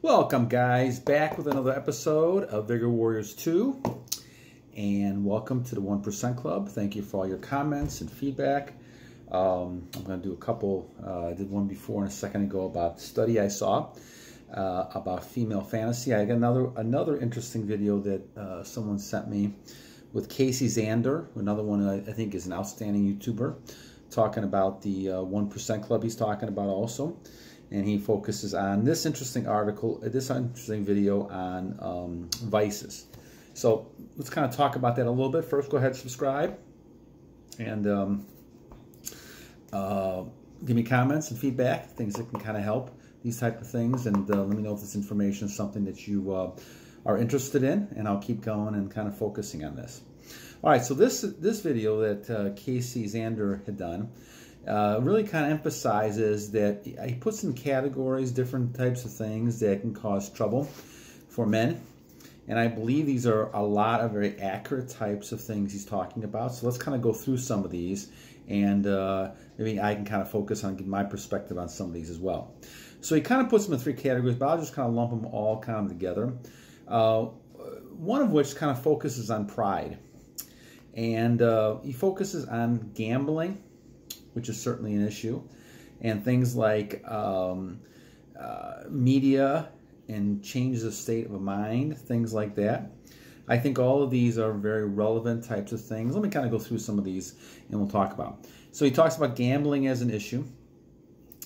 Welcome, guys, back with another episode of Vigor Warriors 2, and welcome to the 1% Club. Thank you for all your comments and feedback. I'm going to do a couple. I did one before and a second ago about the study I saw about female fantasy. I got another interesting video that someone sent me with Casey Zander, another one I think is an outstanding YouTuber, talking about the 1% Club he's talking about also. And he focuses on this interesting article, this interesting video on vices. So let's kind of talk about that a little bit. First, go ahead and subscribe and give me comments and feedback, things that can kind of help, these type of things. And let me know if this information is something that you are interested in, and I'll keep going and kind of focusing on this. All right, so this video that Casey Zander had done really kind of emphasizes that he puts in categories different types of things that can cause trouble for men, and I believe these are a lot of very accurate types of things he's talking about. So let's kind of go through some of these, and maybe I can kind of focus on giving my perspective on some of these as well. So he kind of puts them in three categories, but I'll just kind of lump them all kind of together. One of which kind of focuses on pride, and he focuses on gambling, which is certainly an issue, and things like media and changes of state of mind, things like that. I think all of these are very relevant types of things. Let me kind of go through some of these and we'll talk about. So he talks about gambling as an issue.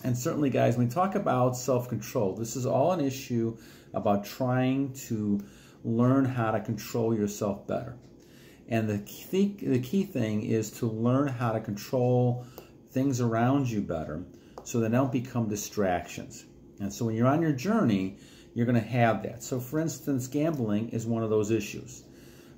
And certainly, guys, when we talk about self-control, this is all an issue about trying to learn how to control yourself better. And the key thing is to learn how to control things around you better so they don't become distractions. And so when you're on your journey, you're going to have that. So for instance, gambling is one of those issues.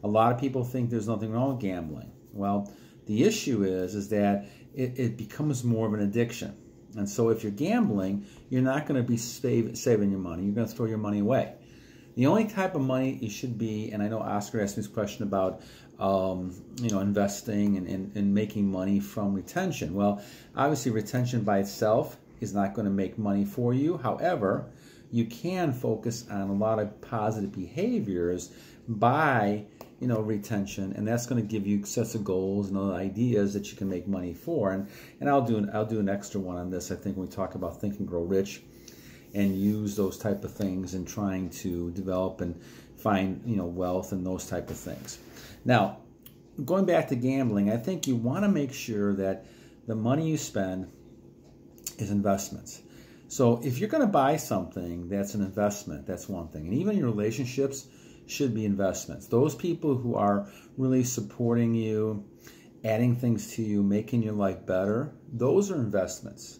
A lot of people think there's nothing wrong with gambling. Well, the issue is that it becomes more of an addiction. And so if you're gambling, you're not going to be saving your money. You're going to throw your money away. The only type of money you should be, and I know Oscar asked me this question about investing and making money from retention. Well, obviously retention by itself is not going to make money for you. However, you can focus on a lot of positive behaviors by retention, and that's going to give you sets of goals and other ideas that you can make money for. And I'll do an extra one on this, I think, when we talk about Think and Grow Rich, and use those type of things in trying to develop and find wealth and those type of things. Now, going back to gambling, I think you want to make sure that the money you spend is investments. So if you're going to buy something that's an investment, that's one thing. And even your relationships should be investments. Those people who are really supporting you, adding things to you, making your life better, those are investments.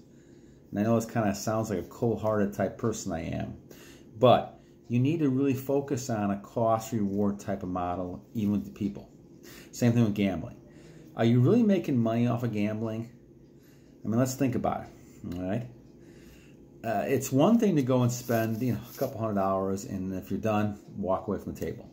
And I know it kind of sounds like a cold-hearted type person I am, but you need to really focus on a cost-reward type of model, even with the people. Same thing with gambling. Are you really making money off of gambling? I mean, let's think about it, all right? It's one thing to go and spend a couple $100, and if you're done, walk away from the table.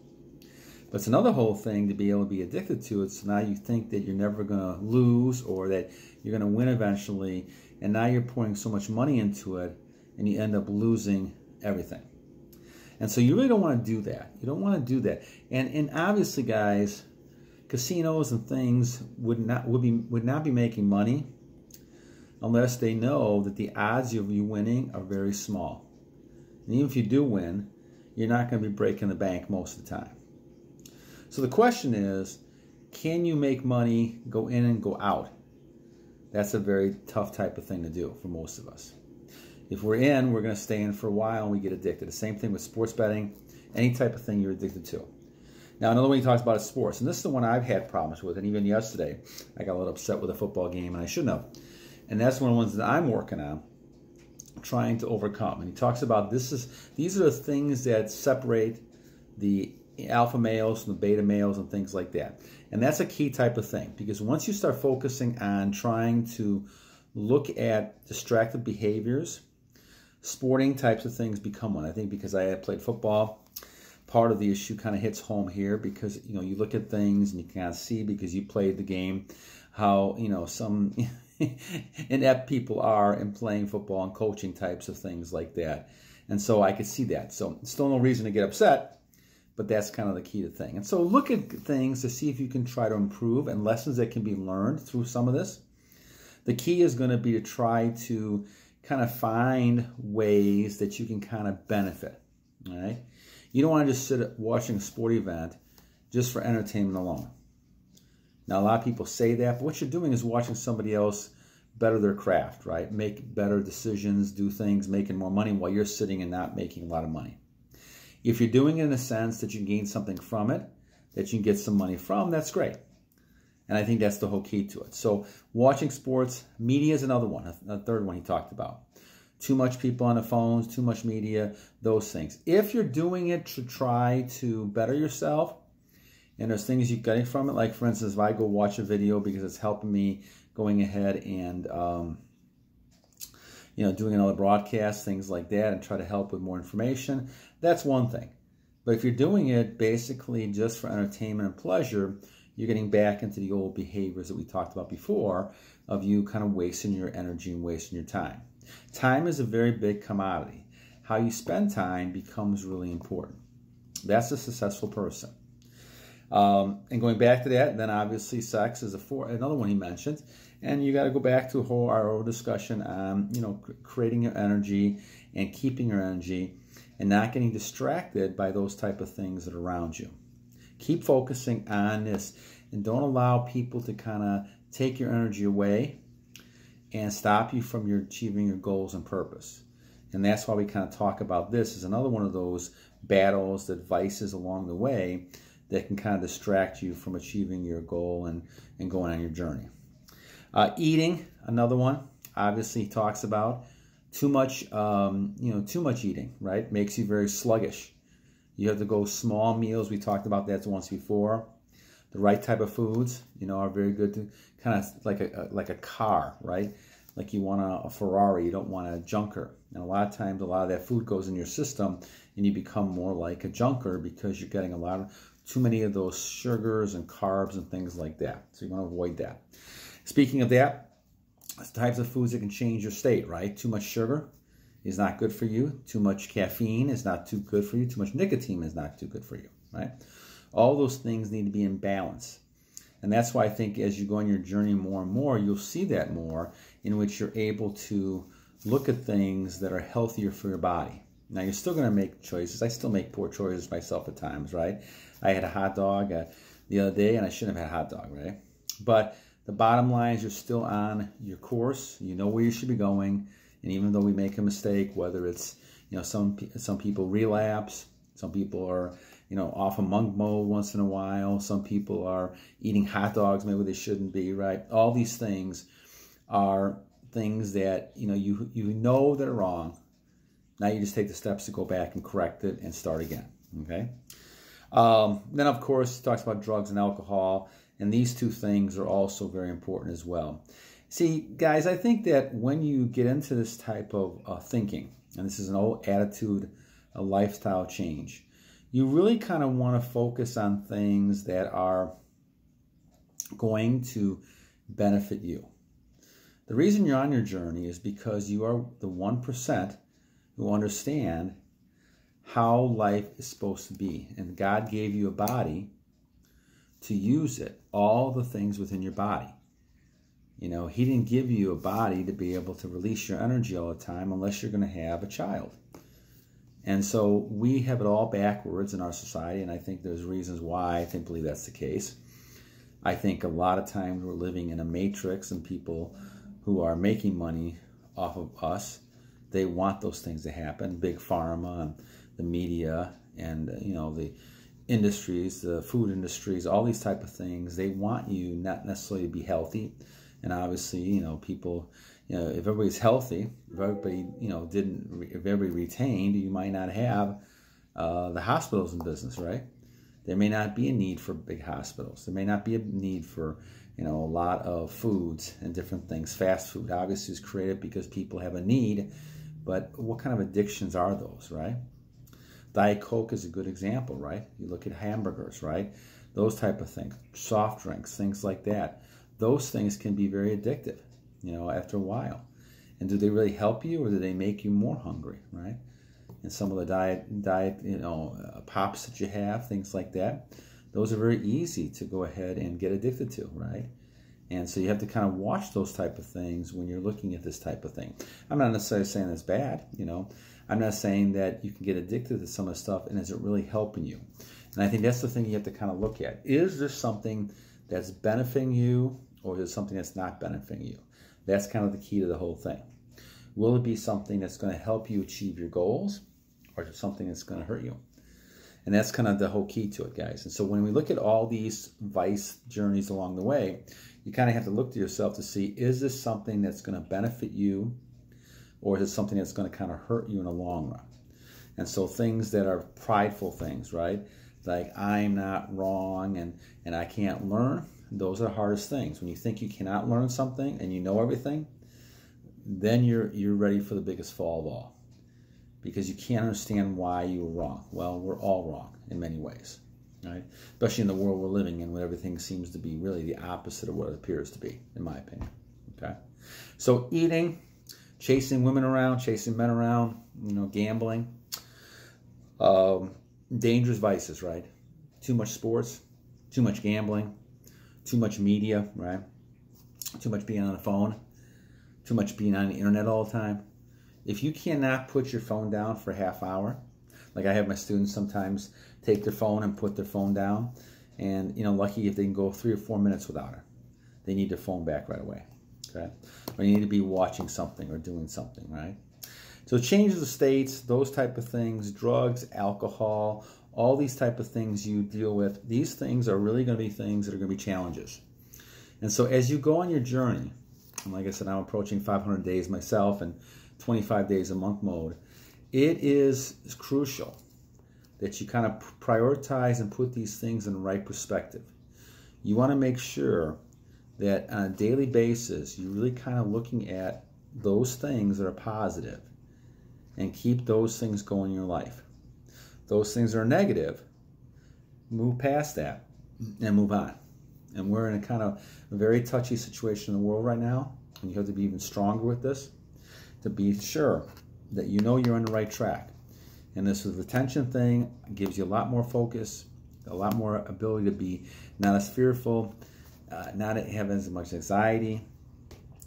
But it's another whole thing to be able to be addicted to it, so now you think that you're never going to lose or that you're going to win eventually, and now you're pouring so much money into it, and you end up losing everything. And so you really don't want to do that. You don't want to do that. And obviously, guys, casinos and things would not be making money unless they know that the odds of you winning are very small. And even if you do win, you're not going to be breaking the bank most of the time. So the question is, can you make money go in and go out? That's a very tough type of thing to do for most of us. If we're in, we're going to stay in for a while and we get addicted. The same thing with sports betting, any type of thing you're addicted to. Now, another one he talks about is sports, and this is the one I've had problems with, and even yesterday I got a little upset with a football game, and I shouldn't have. And that's one of the ones that I'm working on, trying to overcome. And he talks about these are the things that separate the alpha males from the beta males and things like that. And that's a key type of thing, because once you start focusing on trying to look at distracted behaviors, sporting types of things become one. I think because I had played football, part of the issue kind of hits home here, because you look at things and you kind of see, because you played the game, how some inept people are in playing football and coaching types of things like that. And so I could see that. So still no reason to get upset, but that's kind of the key to the thing. And so look at things to see if you can try to improve and lessons that can be learned through some of this. The key is going to be to try to kind of find ways that you can kind of benefit, all right? You don't want to just sit watching a sport event just for entertainment alone. Now, a lot of people say that, but what you're doing is watching somebody else better their craft, right? Make better decisions, do things, making more money while you're sitting and not making a lot of money. If you're doing it in a sense that you can gain something from it, that you can get some money from, that's great. And I think that's the whole key to it. So watching sports, media is another one, a third one he talked about. Too much people on the phones, too much media, those things. If you're doing it to try to better yourself, and there's things you're getting from it, like for instance, if I go watch a video because it's helping me going ahead and doing another broadcast, things like that, and try to help with more information, that's one thing. But if you're doing it basically just for entertainment and pleasure, you're getting back into the old behaviors that we talked about before of you kind of wasting your energy and wasting your time. Time is a very big commodity. How you spend time becomes really important. That's a successful person. And going back to that, then obviously sex is another one he mentioned. And you got to go back to our old discussion on, creating your energy and keeping your energy and not getting distracted by those type of things that are around you. Keep focusing on this and don't allow people to kind of take your energy away and stop you from achieving your goals and purpose. And that's why we kind of talk about this as another one of those battles, the vices along the way that can kind of distract you from achieving your goal and going on your journey. Eating, another one, obviously he talks about too much eating, right? Makes you very sluggish. You have to go small meals. We talked about that once before. The right type of foods, are very good to kind of like a car, right? Like you want a Ferrari, you don't want a junker. And a lot of times, a lot of that food goes in your system, and you become more like a junker because you're getting too many of those sugars and carbs and things like that. So you want to avoid that. Speaking of that, types of foods that can change your state, right? Too much sugar is not good for you. Too much caffeine is not too good for you. Too much nicotine is not too good for you, right? All those things need to be in balance. And that's why I think as you go on your journey more and more, you'll see that more, in which you're able to look at things that are healthier for your body. Now, you're still going to make choices. I still make poor choices myself at times, right? I had a hot dog the other day, and I shouldn't have had a hot dog, right? But the bottom line is you're still on your course. You know where you should be going. And even though we make a mistake, whether it's, some people relapse, some people are, off of monk mode once in a while. Some people are eating hot dogs maybe they shouldn't be, right? All these things are things that, you know that are wrong. Now you just take the steps to go back and correct it and start again, okay? Then, of course, he talks about drugs and alcohol, and these two things are also very important as well. See, guys, I think that when you get into this type of thinking, and this is an old attitude, a lifestyle change, you really kind of want to focus on things that are going to benefit you. The reason you're on your journey is because you are the 1% who understand how life is supposed to be. And God gave you a body to use it, all the things within your body. He didn't give you a body to be able to release your energy all the time unless you're going to have a child. And so we have it all backwards in our society, and I think there's reasons why I believe that's the case. I think a lot of times we're living in a matrix, and people who are making money off of us, they want those things to happen. Big pharma and the media and, the industries, the food industries, all these type of things, they want you not necessarily to be healthy. And obviously, people, if everybody's healthy, if everybody, if everybody retained, you might not have the hospitals in business, right? There may not be a need for big hospitals. There may not be a need for, a lot of foods and different things. Fast food obviously is created because people have a need, but what kind of addictions are those, right? Diet Coke is a good example, right? You look at hamburgers, right? Those type of things, soft drinks, things like that. Those things can be very addictive, after a while. And do they really help you, or do they make you more hungry, right? and some of the diet pops that you have, things like that. Those are very easy to go ahead and get addicted to, right? And so you have to kind of watch those type of things when you're looking at this type of thing. I'm not necessarily saying it's bad, I'm not saying that you can get addicted to some of the stuff and is it really helping you? And I think that's the thing you have to kind of look at. Is there something that's benefiting you, or is it something that's not benefiting you? That's kind of the key to the whole thing. Will it be something that's going to help you achieve your goals, or is it something that's going to hurt you? And that's kind of the whole key to it, guys. And so when we look at all these vice journeys along the way, you kind of have to look to yourself to see, is this something that's going to benefit you, or is it something that's going to kind of hurt you in the long run? And so things that are prideful things, right? Like, I'm not wrong and I can't learn, those are the hardest things. When you think you cannot learn something and you know everything, then you're ready for the biggest fall of all, because you can't understand why you were wrong. Well, we're all wrong in many ways, right? Especially in the world we're living in, when everything seems to be really the opposite of what it appears to be, in my opinion, okay? So eating, chasing women around, chasing men around, gambling, dangerous vices, right? Too much sports, too much gambling, too much media, right? Too much being on the phone, too much being on the internet all the time. If you cannot put your phone down for a half hour, like I have my students sometimes take their phone and put their phone down, and lucky if they can go 3 or 4 minutes without it. They need their phone back right away, okay? Or you need to be watching something or doing something, right? So changes of states, those type of things, drugs, alcohol, all these type of things you deal with, these things are really going to be things that are going to be challenges. And so as you go on your journey, and like I said, I'm approaching 500 days myself and 25 days a month mode, it is crucial that you kind of prioritize and put these things in the right perspective. You want to make sure that on a daily basis, you're really kind of looking at those things that are positive and keep those things going in your life. Those things that are negative, move past that and move on. And we're in a kind of a very touchy situation in the world right now, and you have to be even stronger with this to be sure that you're on the right track. And this retention thing gives you a lot more focus, a lot more ability to be not as fearful, not have as much anxiety.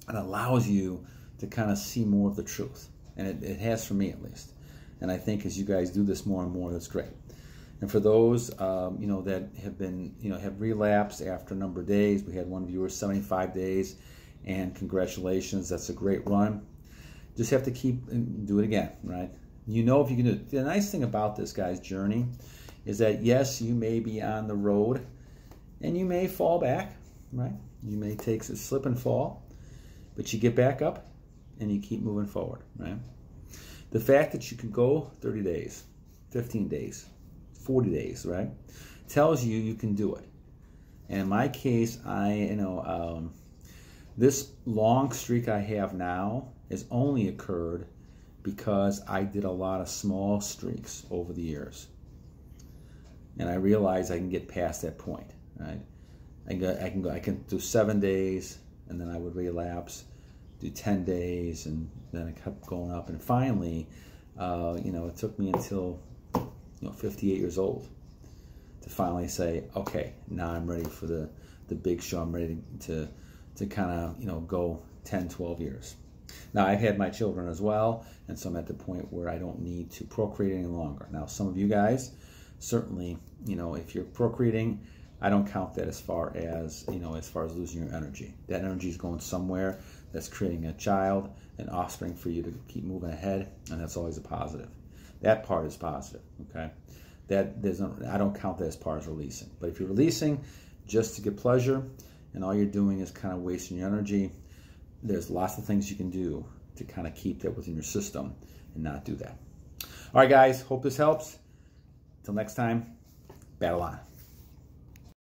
It allows you to kind of see more of the truth. And it has for me, at least. And I think as you guys do this more and more, that's great. And for those, that have been, have relapsed after a number of days, we had one viewer, 75 days, and congratulations, that's a great run. Just have to keep and do it again, right? If you can do it. The nice thing about this guy's journey is that, yes, you may be on the road and you may fall back, right? You may take a slip and fall, but you get back up and you keep moving forward, right? The fact that you can go 30 days, 15 days, 40 days, right, tells you can do it. And in my case, this long streak I have now has only occurred because I did a lot of small streaks over the years. And I realized I can get past that point, right? I can do 7 days, and then I would relapse, do 10 days, and then it kept going up. And finally, it took me until 58 years old to finally say, okay, now I'm ready for the big show. I'm ready to kind of go 10, 12 years. Now, I've had my children as well, and so I'm at the point where I don't need to procreate any longer. Now, some of you guys, certainly, if you're procreating, I don't count that as far as losing your energy. That energy is going somewhere that's creating a child, an offspring for you to keep moving ahead, and that's always a positive. That part is positive, okay? I don't count that as part as releasing. But if you're releasing just to get pleasure, and all you're doing is kind of wasting your energy, there's lots of things you can do to kind of keep that within your system and not do that. All right, guys, hope this helps. Until next time, battle on.